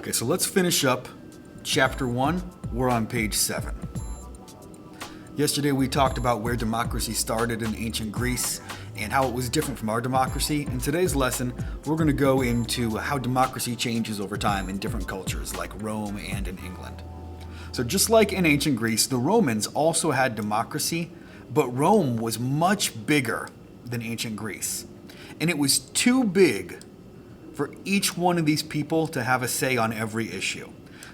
Okay, so let's finish up chapter 1. We're on page 7. Yesterday we talked about where democracy started in ancient Greece and how it was different from our democracy. In today's lesson, we're going to go into how democracy changes over time in different cultures like Rome and in England. So just like in ancient Greece, the Romans also had democracy, but Rome was much bigger than ancient Greece. And it was too big for each one of these people to have a say on every issue.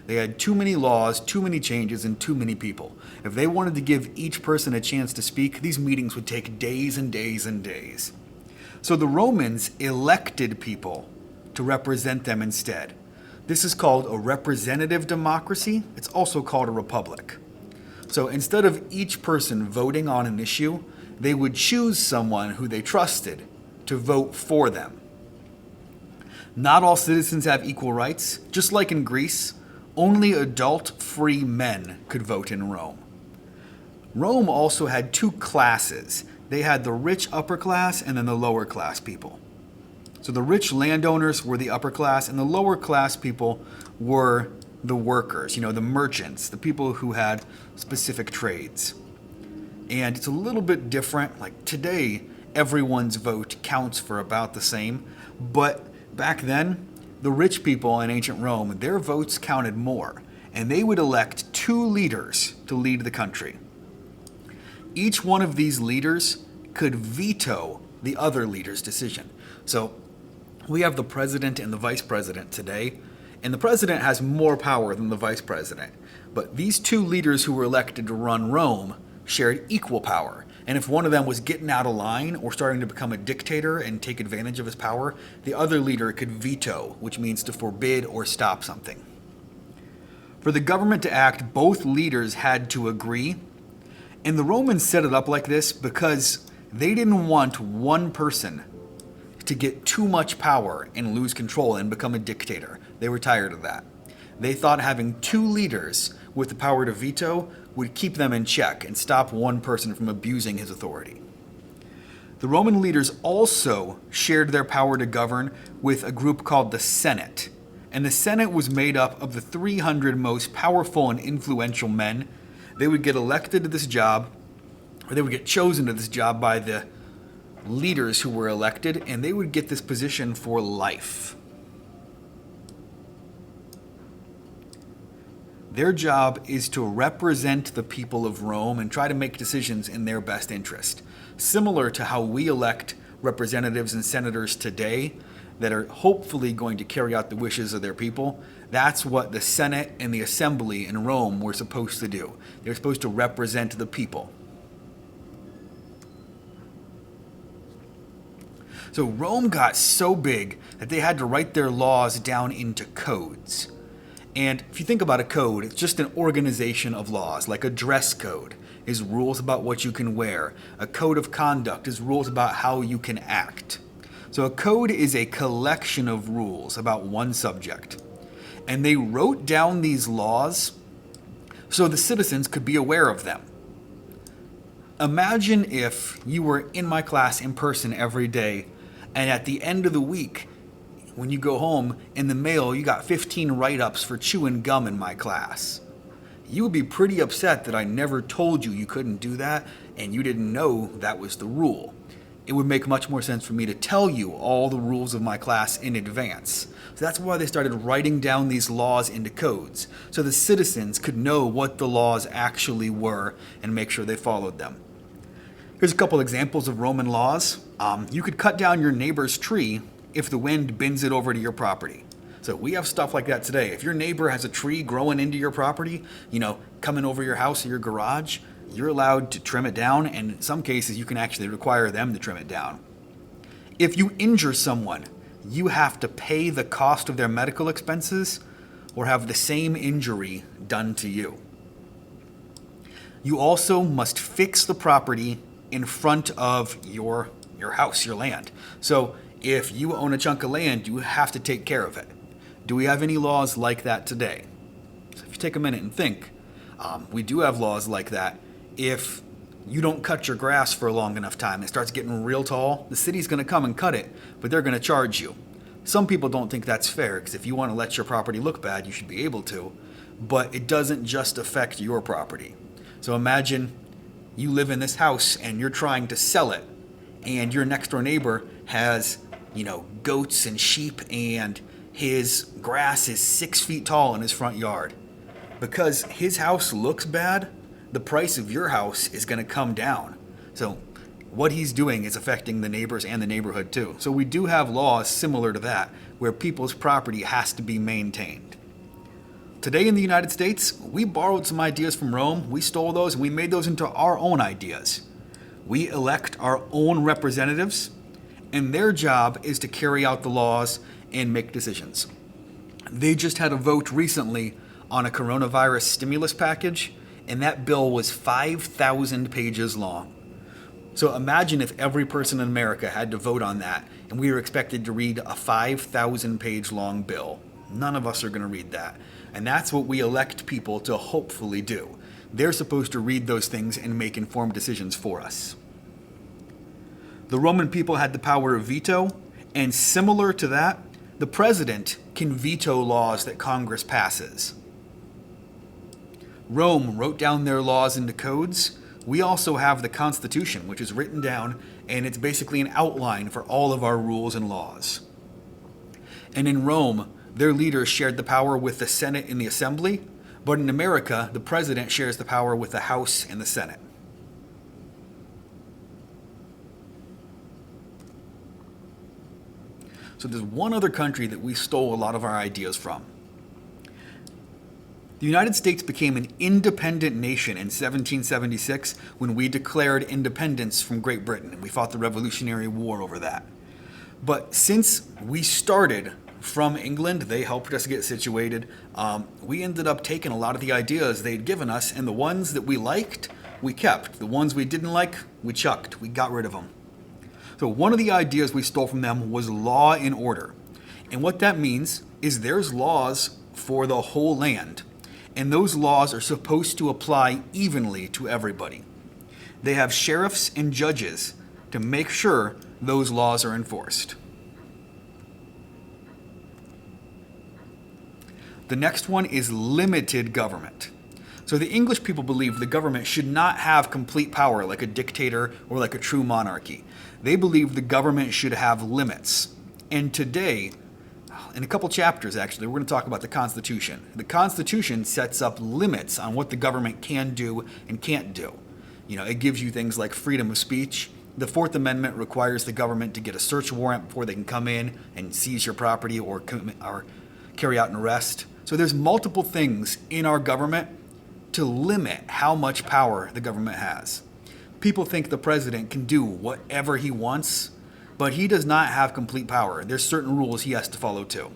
They had too many laws, too many changes, and too many people. If they wanted to give each person a chance to speak, these meetings would take days and days and days. So the Romans elected people to represent them instead. This is called a representative democracy. It's also called a republic. So instead of each person voting on an issue, they would choose someone who they trusted to vote for them. Not all citizens have equal rights. Just like in Greece, only adult free men could vote in Rome. Rome also had two classes. They had the rich upper class and then the lower class people. So the rich landowners were the upper class and the lower class people were the workers, the merchants, the people who had specific trades. And it's a little bit different. Like today, everyone's vote counts for about the same, but back then, the rich people in ancient Rome, their votes counted more, and they would elect two leaders to lead the country. Each one of these leaders could veto the other leader's decision. So we have the president and the vice president today, and the president has more power than the vice president. But these two leaders who were elected to run Rome shared equal power. And if one of them was getting out of line or starting to become a dictator and take advantage of his power, the other leader could veto, which means to forbid or stop something. For the government to act, both leaders had to agree. And the Romans set it up like this because they didn't want one person to get too much power and lose control and become a dictator. They were tired of that. They thought having two leaders with the power to veto would keep them in check and stop one person from abusing his authority. The Roman leaders also shared their power to govern with a group called the Senate. And the Senate was made up of the 300 most powerful and influential men. They would get elected to this job, or they would get chosen to this job by the leaders who were elected, and they would get this position for life. Their job is to represent the people of Rome and try to make decisions in their best interest. Similar to how we elect representatives and senators today that are hopefully going to carry out the wishes of their people, that's what the Senate and the Assembly in Rome were supposed to do. They're supposed to represent the people. So Rome got so big that they had to write their laws down into codes. And if you think about a code, it's just an organization of laws, like a dress code is rules about what you can wear. A code of conduct is rules about how you can act. So a code is a collection of rules about one subject. And they wrote down these laws so the citizens could be aware of them. Imagine if you were in my class in person every day, and at the end of the week, when you go home, in the mail, you got 15 write-ups for chewing gum in my class. You would be pretty upset that I never told you couldn't do that, and you didn't know that was the rule. It would make much more sense for me to tell you all the rules of my class in advance. So that's why they started writing down these laws into codes, so the citizens could know what the laws actually were and make sure they followed them. Here's a couple examples of Roman laws. You could cut down your neighbor's tree if the wind bends it over to your property. So we have stuff like that today. If your neighbor has a tree growing into your property, coming over your house or your garage, you're allowed to trim it down, and in some cases you can actually require them to trim it down. If you injure someone, you have to pay the cost of their medical expenses or have the same injury done to you. You also must fix the property in front of your house, your land. So if you own a chunk of land, you have to take care of it. Do we have any laws like that today? So if you take a minute and think, we do have laws like that. If you don't cut your grass for a long enough time, it starts getting real tall, the city's going to come and cut it, but they're going to charge you. Some people don't think that's fair, because if you want to let your property look bad, you should be able to. But it doesn't just affect your property. So imagine you live in this house and you're trying to sell it, and your next door neighbor has, goats and sheep, and his grass is 6 feet tall in his front yard. Because his house looks bad, the price of your house is going to come down. So what he's doing is affecting the neighbors and the neighborhood too. So we do have laws similar to that, where people's property has to be maintained. Today in the United States, we borrowed some ideas from Rome, we stole those, and we made those into our own ideas. We elect our own representatives, and their job is to carry out the laws and make decisions. They just had a vote recently on a coronavirus stimulus package, and that bill was 5,000 pages long. So imagine if every person in America had to vote on that, and we were expected to read a 5,000 page long bill. None of us are going to read that. And that's what we elect people to hopefully do. They're supposed to read those things and make informed decisions for us. The Roman people had the power of veto, and similar to that, the president can veto laws that Congress passes. Rome wrote down their laws into codes. We also have the Constitution, which is written down, and it's basically an outline for all of our rules and laws. And in Rome, their leaders shared the power with the Senate and the Assembly, but in America, the president shares the power with the House and the Senate. So there's one other country that we stole a lot of our ideas from. The United States became an independent nation in 1776 when we declared independence from Great Britain, and we fought the Revolutionary War over that. But since we started from England, they helped us get situated. We ended up taking a lot of the ideas they'd given us, and the ones that we liked, we kept. The ones we didn't like, we chucked. We got rid of them. So one of the ideas we stole from them was law and order. And what that means is there's laws for the whole land. And those laws are supposed to apply evenly to everybody. They have sheriffs and judges to make sure those laws are enforced. The next one is limited government. So the English people believe the government should not have complete power like a dictator or like a true monarchy. They believe the government should have limits. And today, in a couple chapters actually, we're going to talk about the Constitution. The Constitution sets up limits on what the government can do and can't do. It gives you things like freedom of speech. The Fourth Amendment requires the government to get a search warrant before they can come in and seize your property or carry out an arrest. So there's multiple things in our government to limit how much power the government has. People think the president can do whatever he wants, but he does not have complete power. There's certain rules he has to follow too.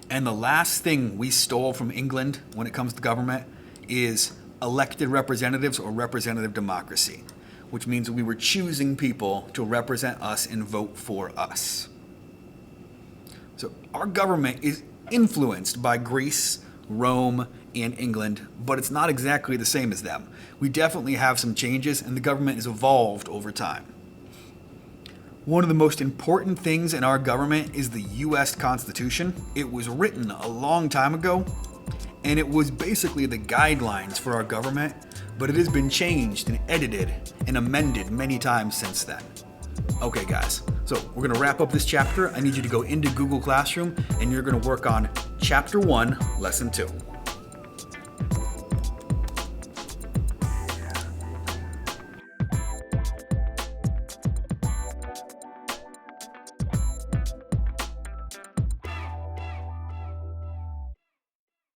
And the last thing we stole from England when it comes to government is elected representatives or representative democracy, which means we were choosing people to represent us and vote for us. So our government is influenced by Greece, Rome, and England, but it's not exactly the same as them. We definitely have some changes, and the government has evolved over time. One of the most important things in our government is the U.S. Constitution. It was written a long time ago, and it was basically the guidelines for our government, but it has been changed and edited and amended many times since then. Okay, guys, so we're going to wrap up this chapter. I need you to go into Google Classroom, and you're going to work on Chapter 1, Lesson 2.